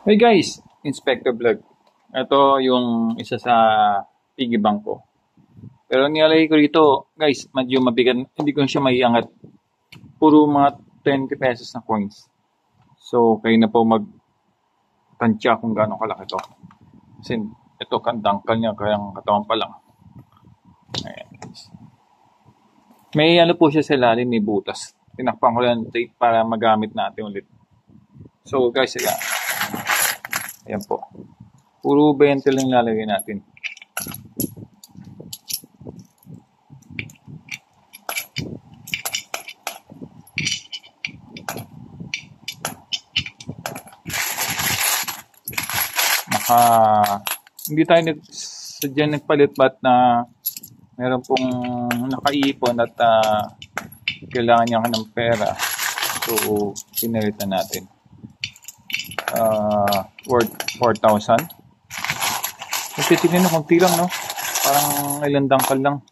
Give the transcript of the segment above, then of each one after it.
Hey guys, Inspector Vlog. Ito yung isa sa piggy bank ko. Pero nilagay ko dito, guys, medyo mabigat. Hindi ko siya maiangat. Puro mga 20 pesos na coins. So, kayo na po magtansya kung gaano kalaki to. Kasi ito kandangkal niya, kaya ang katawan pa lang. Ayan, guys. May ano po siya sa ilalim, may butas. Tinakpan ko lang tape para magamit natin ulit. So, guys, ayan po. Puro 20 lang lalagay natin. Hindi tayo sadya nagpalit ba't na meron pong nakaipon at kailangan niya ng pera. So, pinalitan natin. Worth 4,000. Kasi tignan na, konti lang, no? Parang ilang dangkal lang.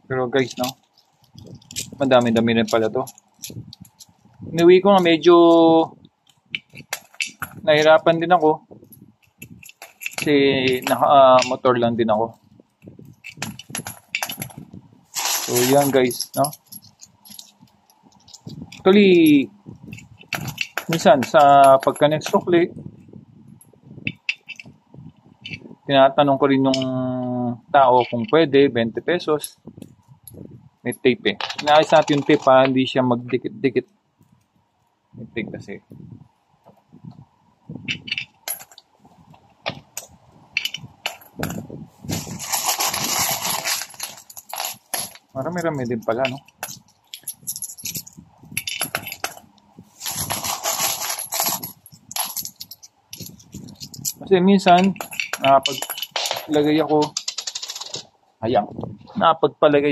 Pero guys, no? Madami-dami rin pala to. Inuwi ko nga medyo nahirapan din ako. Kasi naka-motor lang din ako. So, yan guys, no? Actually, minsan sa pagka-next sukli, tinatanong ko rin yung tao kung pwede, 20 pesos. May tape eh. Inaayos natin yung tape para hindi siya magdikit-dikit. May tape kasi. Marami-rami din pala, no? Kasi minsan, napagpalagay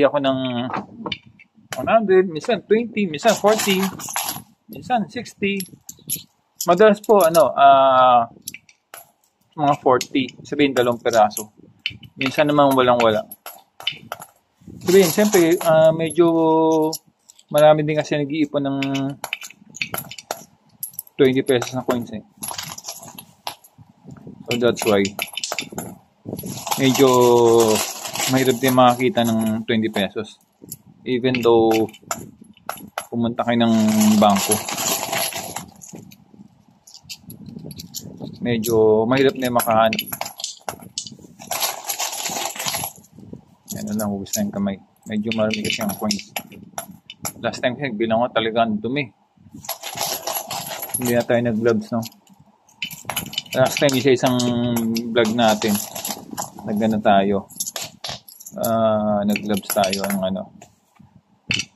ako ng 100, minsan 20, minsan 40, minsan 60. Madalas po, mga 40, sabihin 2 peraso. Minsan naman walang-wala. Sabihin, siyempre, medyo marami din kasi nag-iipon ng 20 pesos na coins eh. So that's why medyo mahirap din makakita ng 20 pesos. Even though pumunta kayo ng bangko. Medyo mahirap na makahanap. Yan lang, hugas na yung kamay. Medyo marami kasi ang coins. Last time kasi bilang ko talagang dumi. Hindi na tayo nag-gloves, no? Last time isang vlog natin. Tayo. Nag-gloves tayo ng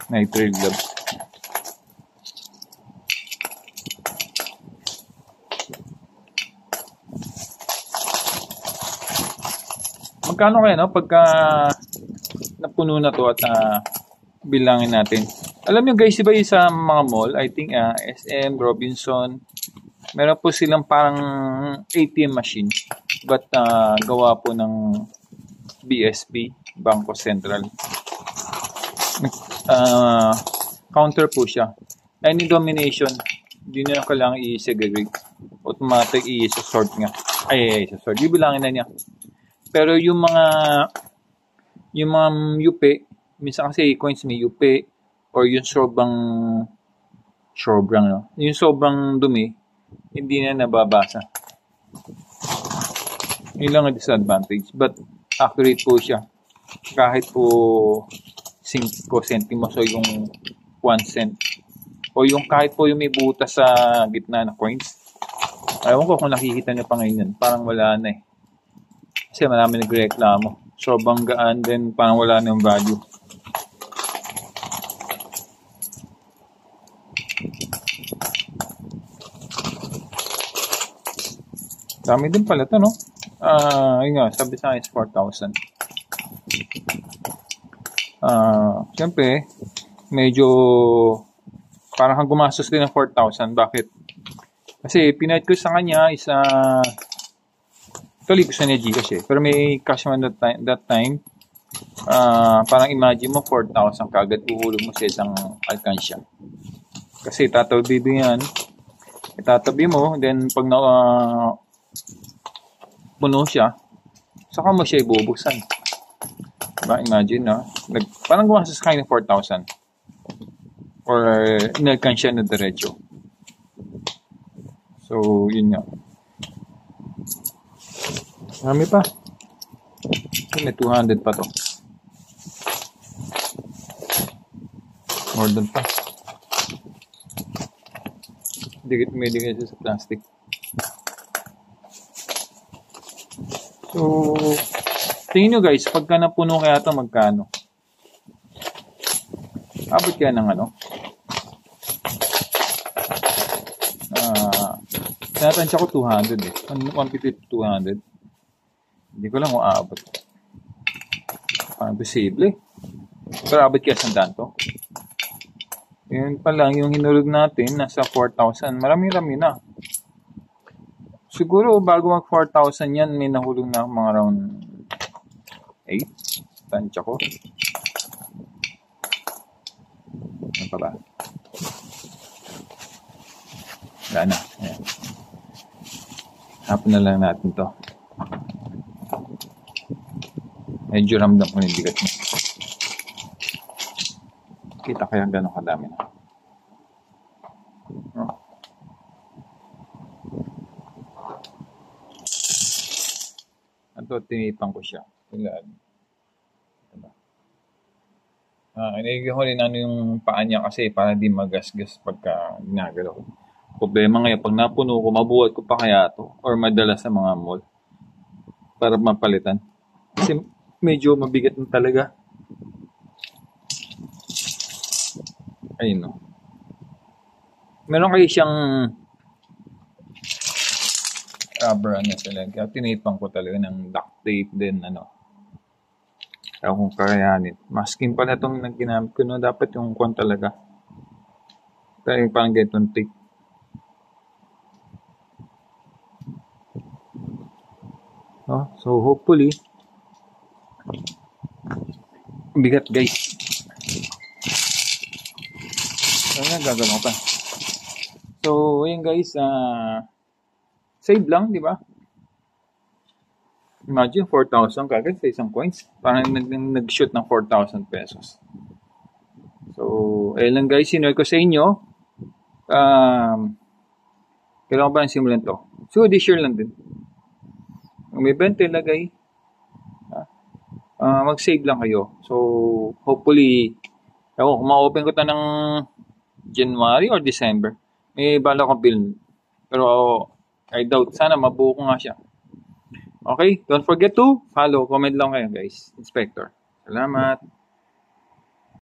nitrile gloves. Magkano kaya, no? Pagka napuno na to at bilangin natin. Alam nyo guys, iba yung sa mga mall, I think SM, Robinson, meron po silang parang ATM machine. But gawa po ng BSP, Bangko Sentral. Counter po siya. Any domination, hindi na kailangan i-segregate. Automatic i-sort nga. I-sort. Bibilangin na niya. Pero yung mga yupe, minsan kasi coins may yupe, or yung sobrang no? Yung sobrang dumi, hindi na nababasa. Yun lang ang disadvantage. But accurate po siya. Kahit po 5 centimos o yung 1 cent. O yung kahit po yung may butas sa gitna na coins. Ayaw ko kung nakikita niyo pa ngayon yan. Parang wala na eh. Kasi marami nagreklamo. Sobrang gaan din, parang wala na yung value. Dami din pala ito, no? Yun nga, sabi sa akin is 4,000. Siyempre, medyo parang kang gumastos din ng 4,000. Bakit? Kasi pinahit ko sa kanya is actually gusto niya Gcash eh. Pero may cash man that time. Parang imagine mo 4,000 kagad uhulog mo sa isang alkansya. Kasi tatawid yan. Itatabi mo, then pag na puno siya, saka mo siya ibubuksan. Diba? Imagine, no? Parang gumastos kayo ng 4,000. Or inalkan siya na diretso. So, yun nga. Marami pa. May 200 pa to. More than pa. May dikit siya sa plastic. So, tingin nyo guys, pagka napuno kaya ito, magkano? Abot kaya ng ano? Tinatansya ko 200 eh. 150 to 200. Hindi ko lang kung aabot. Parang posible. Pero abot kaya sandaan to. Yun pa lang, yung hinulog natin, nasa 4,000. Marami-rami na. Siguro, bago mag 4,000 yan, may nahulog na mga around 8. Tansya ko. Ano pa ba? Wala na. Ayan. Hapon na lang natin to. Medyo ramdam ko yung bigat niya. Kita kaya gano'ng kadami na. Oh. Ito, tinipang ko siya. Ilan. Diba? Inigyan ko rin ano yung paa niya kasi para di magasgas pagka ginagalaw. Problema ngayon, pag napuno ko, mabuhat ko pa kaya to or madala sa mga mall para mapalitan. Kasi medyo mabigat na talaga. Ayun no. Meron kayo siyang rubber ano talaga. Tinipang ko talaga ng duct tape din ano. Kaya kung kakayanin. Masking pala itong ginamit ko no. Dapat yung kwan talaga. Kaya parang ganitong tape. Oh, so hopefully bigat guys. Ayan, gagawin pa. So, ayun guys, save lang, di ba? Imagine 4,000 kagad sa isang coins. Parang nag-shoot ng 4,000 pesos. So, ayun lang guys, sinure ko sa inyo. Kailangan ba ng simulan to? So, this year lang din. Kung may 20 lagay, mag-save lang kayo. So, hopefully, kung ma-open ko ta ng January or December, may bala akong bill. Pero, I doubt. Sana mabuo ko nga siya. Okay? Don't forget to follow. Comment lang kayo, guys. Inspector. Salamat.